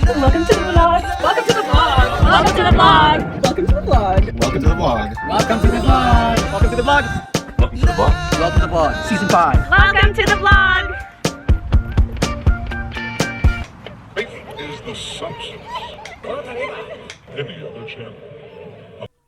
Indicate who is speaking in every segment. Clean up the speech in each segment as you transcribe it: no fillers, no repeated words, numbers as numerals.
Speaker 1: Welcome to the vlog. Welcome to the vlog. Welcome to the vlog. Welcome to the vlog.
Speaker 2: Welcome to the vlog.
Speaker 3: Welcome to the vlog.
Speaker 2: Welcome to the vlog. Welcome to the vlog.
Speaker 3: Welcome to the vlog. Season 5.
Speaker 1: Welcome to the vlog.
Speaker 4: Faith is the substance of any other channel.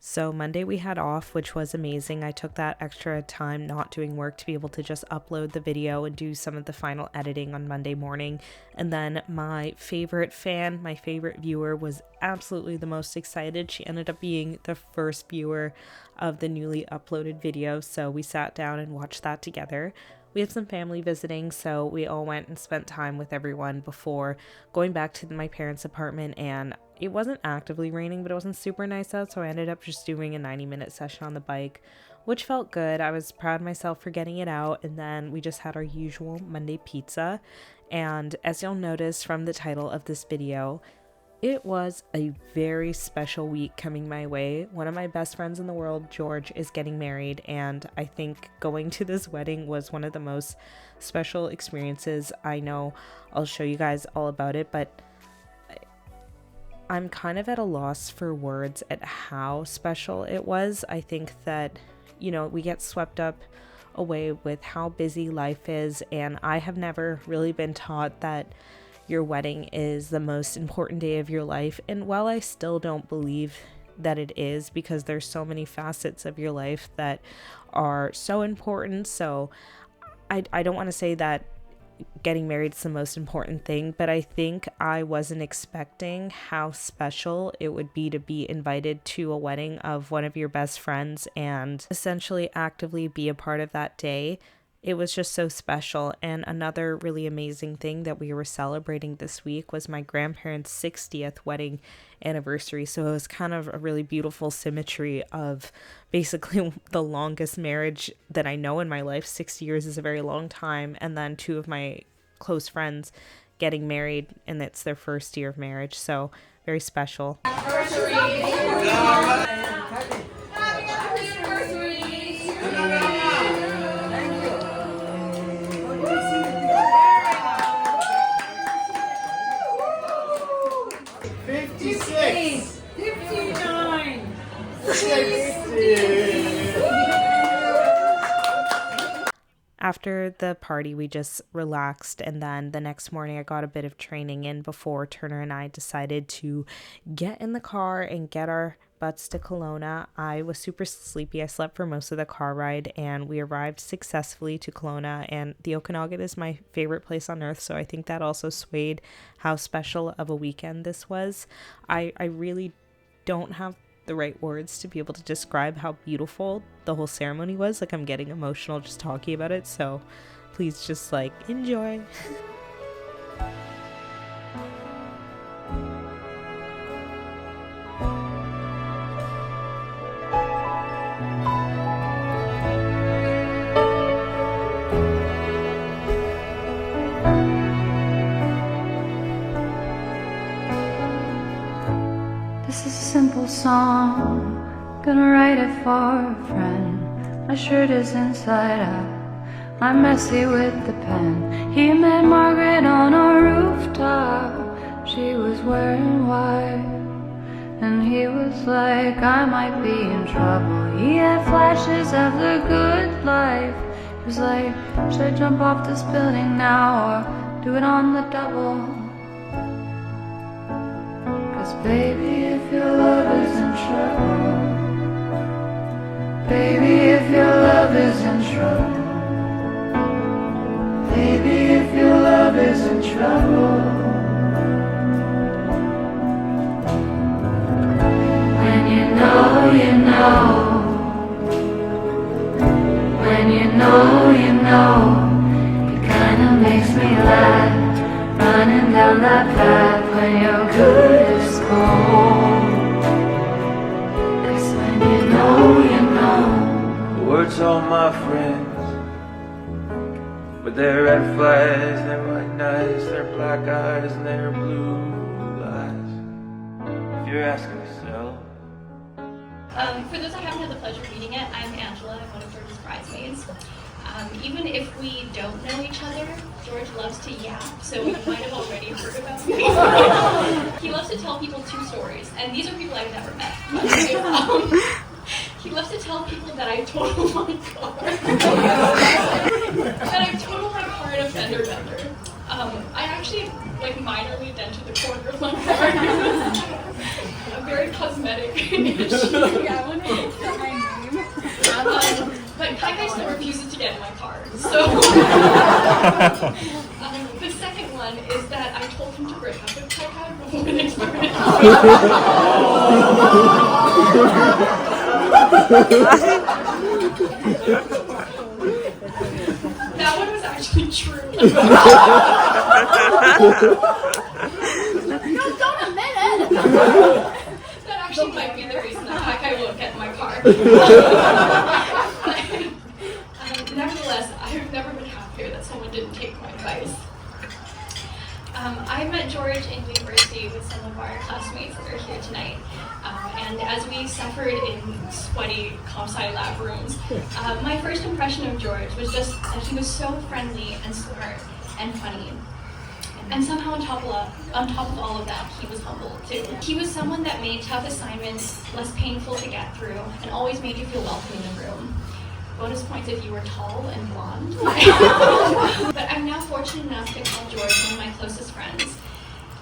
Speaker 5: So Monday we had off, which was amazing. I took that extra time not doing work to be able to just upload the video and do some of the final editing on Monday morning. And then my favorite fan, my favorite viewer, was absolutely the most excited. She ended up being the first viewer of the newly uploaded video. So we sat down and watched that together. We had some family visiting, so we all went and spent time with everyone before going back to my parents' apartment. And it wasn't actively raining, but it wasn't super nice out, so I ended up just doing a 90-minute session on the bike, which felt good. I was proud of myself for getting it out. And then we just had our usual Monday pizza. And as you'll notice from the title of this video, it was a very special week coming my way. One of my best friends in the world, George, is getting married, and I think going to this wedding was one of the most special experiences. I know I'll show you guys all about it, but I'm kind of at a loss for words at how special it was. I think that, you know, we get swept up away with how busy life is, and I have never really been taught that your wedding is the most important day of your life. And while I still don't believe that it is, because there's so many facets of your life that are so important, so I don't want to say that getting married is the most important thing, but I think I wasn't expecting how special it would be to be invited to a wedding of one of your best friends and essentially actively be a part of that day. It was just so special. And another really amazing thing that we were celebrating this week was my grandparents' 60th wedding anniversary. So it was kind of a really beautiful symmetry of basically the longest marriage that I know in my life. 60 years is a very long time. And then two of my close friends getting married, and it's their first year of marriage. So very special. After the party, we just relaxed, and then the next morning I got a bit of training in before Turner and I decided to get in the car and get our butts to Kelowna. I was super sleepy. I slept for most of the car ride, and we arrived successfully to Kelowna, and the Okanagan is my favorite place on earth, so I think that also swayed how special of a weekend this was. I really don't have the right words to be able to describe how beautiful the whole ceremony was. Like, I'm getting emotional just talking about it, so please just enjoy.
Speaker 6: This is a simple song, gonna write it for a friend. My shirt is inside out, I'm messy with the pen. He met Margaret on a rooftop, she was wearing white, and he was like, I might be in trouble. He had flashes of the good life. He was like, should I jump off this building now or do it on the double? Cause baby, if your love is in trouble, baby, if your love is in trouble, baby, if your love is in trouble, when you know, you know, when you know, you know, it kinda makes me laugh, running down that path when you're good as gold. Cause when you know,
Speaker 7: The words all my friends, with their red flags, their white eyes, their black eyes, and their blue eyes. If you're asking me so.
Speaker 8: For those I haven't had the pleasure of meeting yet, I'm Angela. I'm one of George's bridesmaids. Even if we don't know each other, George loves to yap, so you might have already heard about me. tell 2 stories, and these are people I've never met. He loves to tell people that I totaled my car. That I totaled my car in a fender bender. I actually minorly dented the corner of my car. A very cosmetic issue.
Speaker 1: Yeah, I want to put my name.
Speaker 8: But Kai still refuses to get in my car. So the second one is that I told him to break up with Kai before they started. That one was actually true.
Speaker 1: No, don't admit it.
Speaker 8: That actually might be the reason that Kai won't get in my car. Nevertheless, I've never been happier that someone didn't take my advice. I met George in university with some of our classmates that are here tonight. And as we suffered in sweaty comp sci lab rooms, my first impression of George was just that he was so friendly and smart and funny. And somehow on top of all of that, he was humble too. He was someone that made tough assignments less painful to get through and always made you feel welcome in the room. Bonus points if you were tall and blonde. But I'm now fortunate enough to call George one of my closest friends.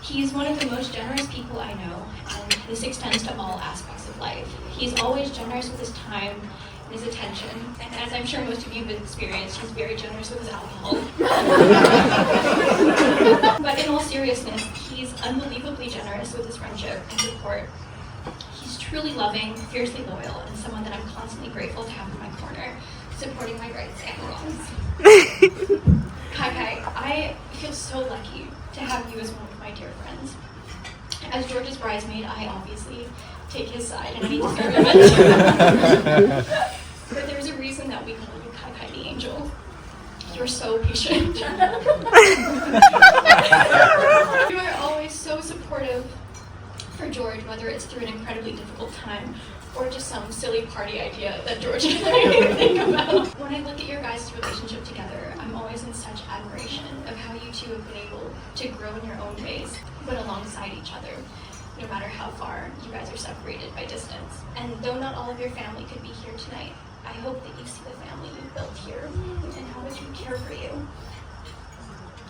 Speaker 8: He's one of the most generous people I know, and this extends to all aspects of life. He's always generous with his time and his attention, and as I'm sure most of you have experienced, he's very generous with his alcohol. But in all seriousness, he's unbelievably generous with his friendship and support. He's truly loving, fiercely loyal, and someone that I'm constantly grateful to have in my corner, supporting my rights and wrongs. Kai, I feel so lucky to have you as one of my dear friends. As George's bridesmaid, I obviously take his side, and I need to serve him. But there's a reason that we call you Kai the Angel. You're so patient. You are always so supportive for George, whether it's through an incredibly difficult time or just some silly party idea that George and I think about. When I look at your guys' relationship together, I'm always in such admiration of how you two have been able to grow in your own ways, but alongside each other, no matter how far you guys are separated by distance. And though not all of your family could be here tonight, I hope that you see the family you've built here and how much we care for you.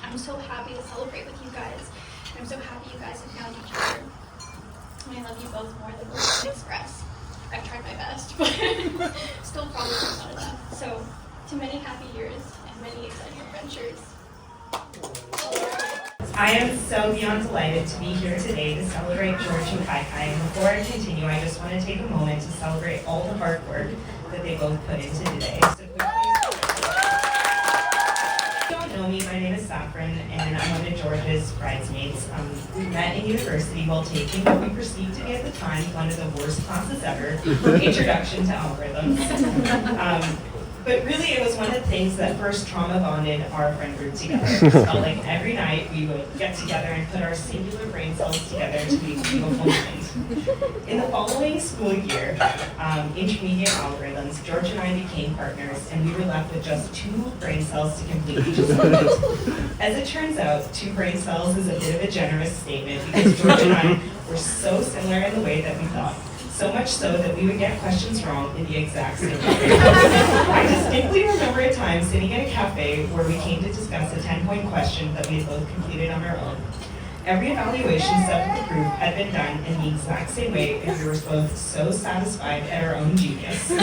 Speaker 8: I'm so happy to celebrate with you guys. I'm so happy you guys have found each other. And I love you both more than words can express. I've tried my best, but still probably not enough. So, to many happy years and many exciting adventures.
Speaker 9: I am so beyond delighted to be here today to celebrate George and Kai. And before I continue, I just want to take a moment to celebrate all the hard work that they both put into today. So if you don't know me, my name is Saffron, and I'm one of George's bridesmaids. We met in university while taking what we perceived to be at the time one of the worst classes ever, Introduction to Algorithms. But really, it was one of the things that first trauma bonded our friend group together. It felt like every night we would get together and put our singular brain cells together to be a beautiful mind. In the following school year, intermediate algorithms, George and I became partners, and we were left with just 2 brain cells to complete each assignment. As it turns out, 2 brain cells is a bit of a generous statement because George and I were so similar in the way that we thought. So much so that we would get questions wrong in the exact same way. I distinctly remember a time sitting in a cafe where we came to discuss a 10-point question that we had both completed on our own. Every evaluation set with the group had been done in the exact same way, and we were both so satisfied at our own genius. Lo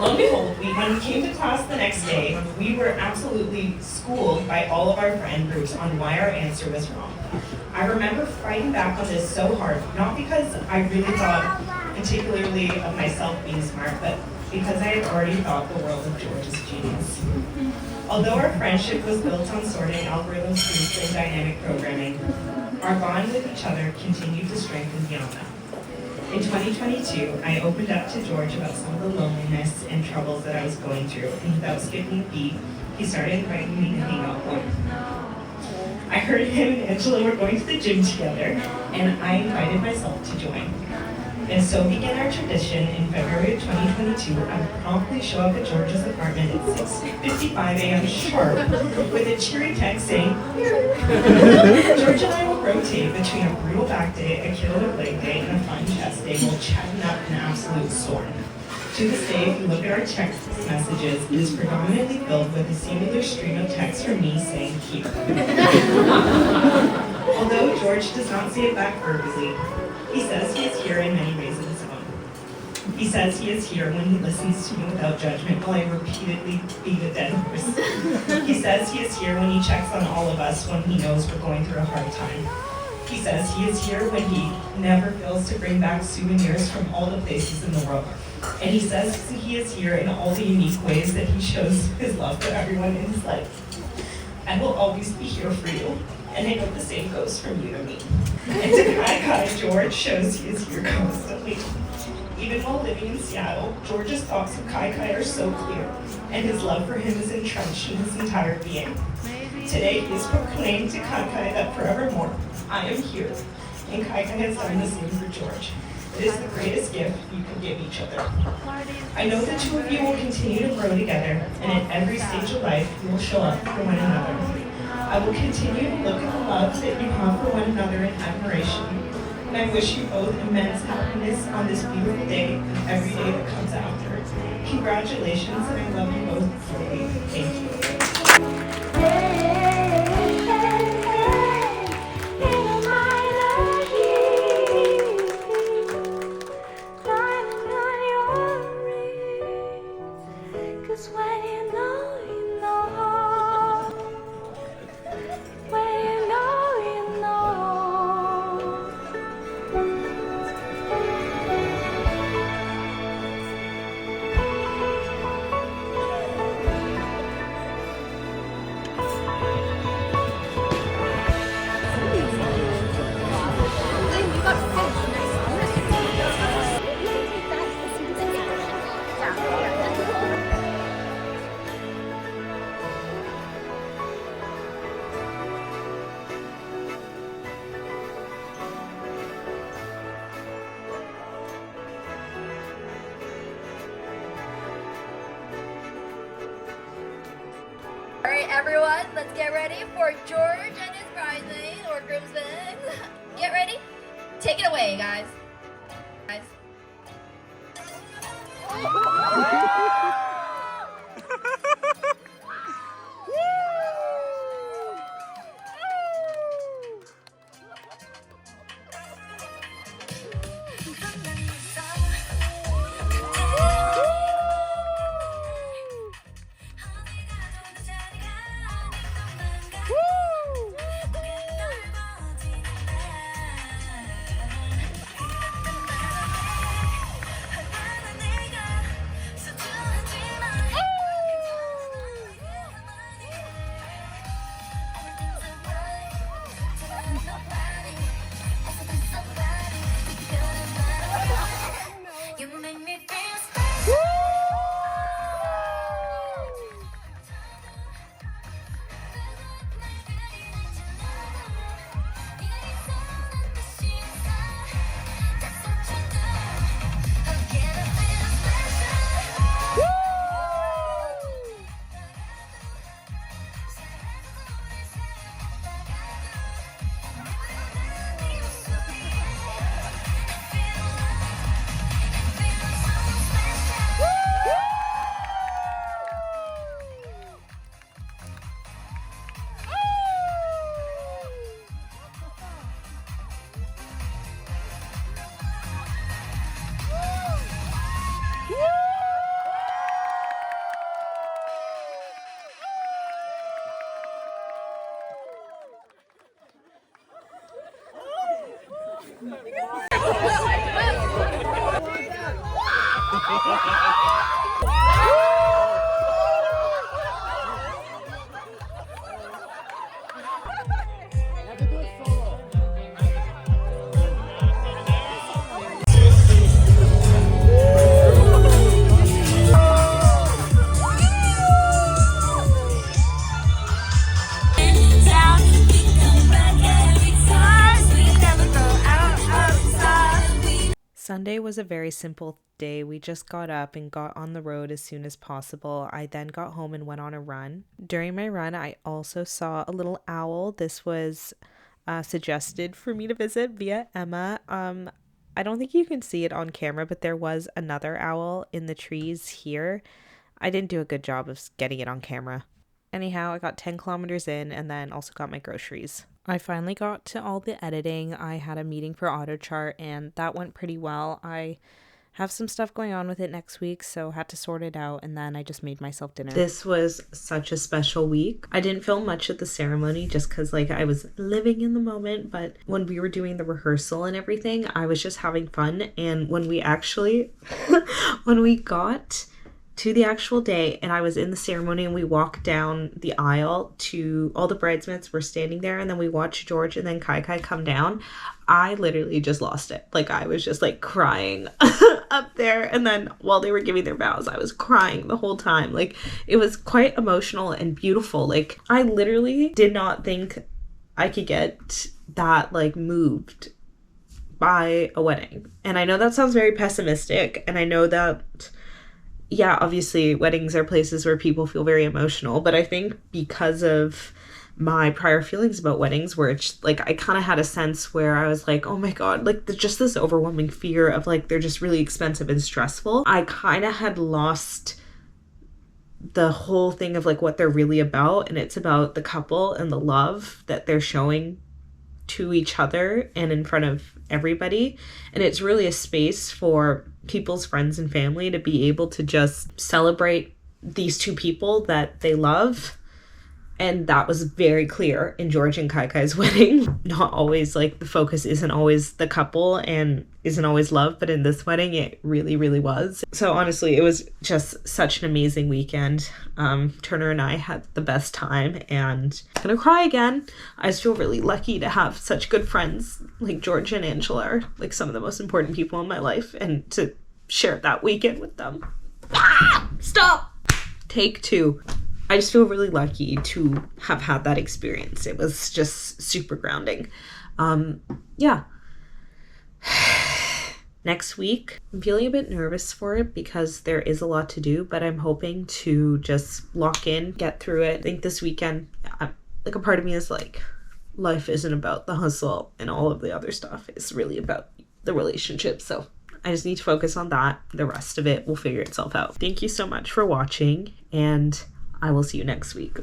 Speaker 9: and behold, when we came to class the next day, we were absolutely schooled by all of our friend groups on why our answer was wrong. I remember fighting back on this so hard, not because I really thought particularly of myself being smart, but because I had already thought the world of George's genius. Although our friendship was built on sorting algorithms, proofs, and dynamic programming, our bond with each other continued to strengthen beyond that. In 2022, I opened up to George about some of the loneliness and troubles that I was going through, and without skipping a beat, he started inviting me to hang out more. I heard him and Angela were going to the gym together, and I invited myself to join. And so began our tradition in February of 2022. I would promptly show up at George's apartment at 6:55 a.m. sharp with a cheery text saying, "Here." George and I will rotate between a brutal back day, a killer leg day, and a fun chest day while chatting up an absolute storm. To this day, if you look at our text messages, it is predominantly filled with a singular stream of text from me saying "here." Although George does not say it back verbally, he says he is here in many ways of his own. He says he is here when he listens to me without judgment while I repeatedly beat a dead horse. He says he is here when he checks on all of us when he knows we're going through a hard time. He says he is here when he never fails to bring back souvenirs from all the places in the world. And he says he is here in all the unique ways that he shows his love for everyone in his life. I will always be here for you, and I know the same goes from you to me. And to Kai Kai, George shows he is here constantly. Even while living in Seattle, George's thoughts of Kai Kai are so clear, and his love for him is entrenched in his entire being. Today, he has proclaimed to Kai Kai that forevermore, I am here, and Kai Kai has done the same for George. It is the greatest gift you can give each other. I know the two of you will continue to grow together, and at every stage of life, you will show up for one another. I will continue to look at the love that you have for one another in admiration, and I wish you both immense happiness on this beautiful day and every day that comes after. Congratulations, and I love you both dearly. Thank you.
Speaker 10: Alright everyone, let's get ready for George and his bridesmaid or groomsmen. Get ready? Take it away, guys.
Speaker 5: Sunday was a very simple day. We just got up and got on the road as soon as possible. I then got home and went on a run. During my run, I also saw a little owl. This was suggested for me to visit via Emma. I don't think you can see it on camera, but there was another owl in the trees here. I didn't do a good job of getting it on camera. Anyhow, I got 10 kilometers in and then also got my groceries. I finally got to all the editing. I had a meeting for AutoChart and that went pretty well. I have some stuff going on with it next week, so had to sort it out, and then I just made myself dinner. This was such a special week. I didn't film much at the ceremony just because like I was living in the moment, but when we were doing the rehearsal and everything, I was just having fun. And when we actually when we got to the actual day and I was in the ceremony and we walked down the aisle to all the bridesmaids were standing there, and then we watched George and then Kai come down, I literally just lost it. Like I was just like crying up there, and then while they were giving their vows I was crying the whole time. Like it was quite emotional and beautiful. Like I literally did not think I could get that like moved by a wedding. And I know that sounds very pessimistic, and I know that yeah, obviously weddings are places where people feel very emotional, but I think because of my prior feelings about weddings, where it's like I kind of had a sense where I was like, oh my god, like just this overwhelming fear of like they're just really expensive and stressful. I kind of had lost the whole thing of like what they're really about, and it's about the couple and the love that they're showing to each other and in front of everybody. And it's really a space for people's friends and family to be able to just celebrate these two people that they love. And that was very clear in George and Kai's wedding. Not always, like, the focus isn't always the couple and isn't always love, but in this wedding, it really, really was. So honestly, it was just such an amazing weekend. Turner and I had the best time, and I'm gonna cry again. I just feel really lucky to have such good friends. Like, George and Angela are, like, some of the most important people in my life, and to share that weekend with them. Ah! Stop! Take two. I just feel really lucky to have had that experience. It was just super grounding. Yeah. Next week, I'm feeling a bit nervous for it because there is a lot to do, but I'm hoping to just lock in, get through it. I think this weekend, like a part of me is like, life isn't about the hustle and all of the other stuff. It's really about the relationship. So I just need to focus on that. The rest of it will figure itself out. Thank you so much for watching, and I will see you next week.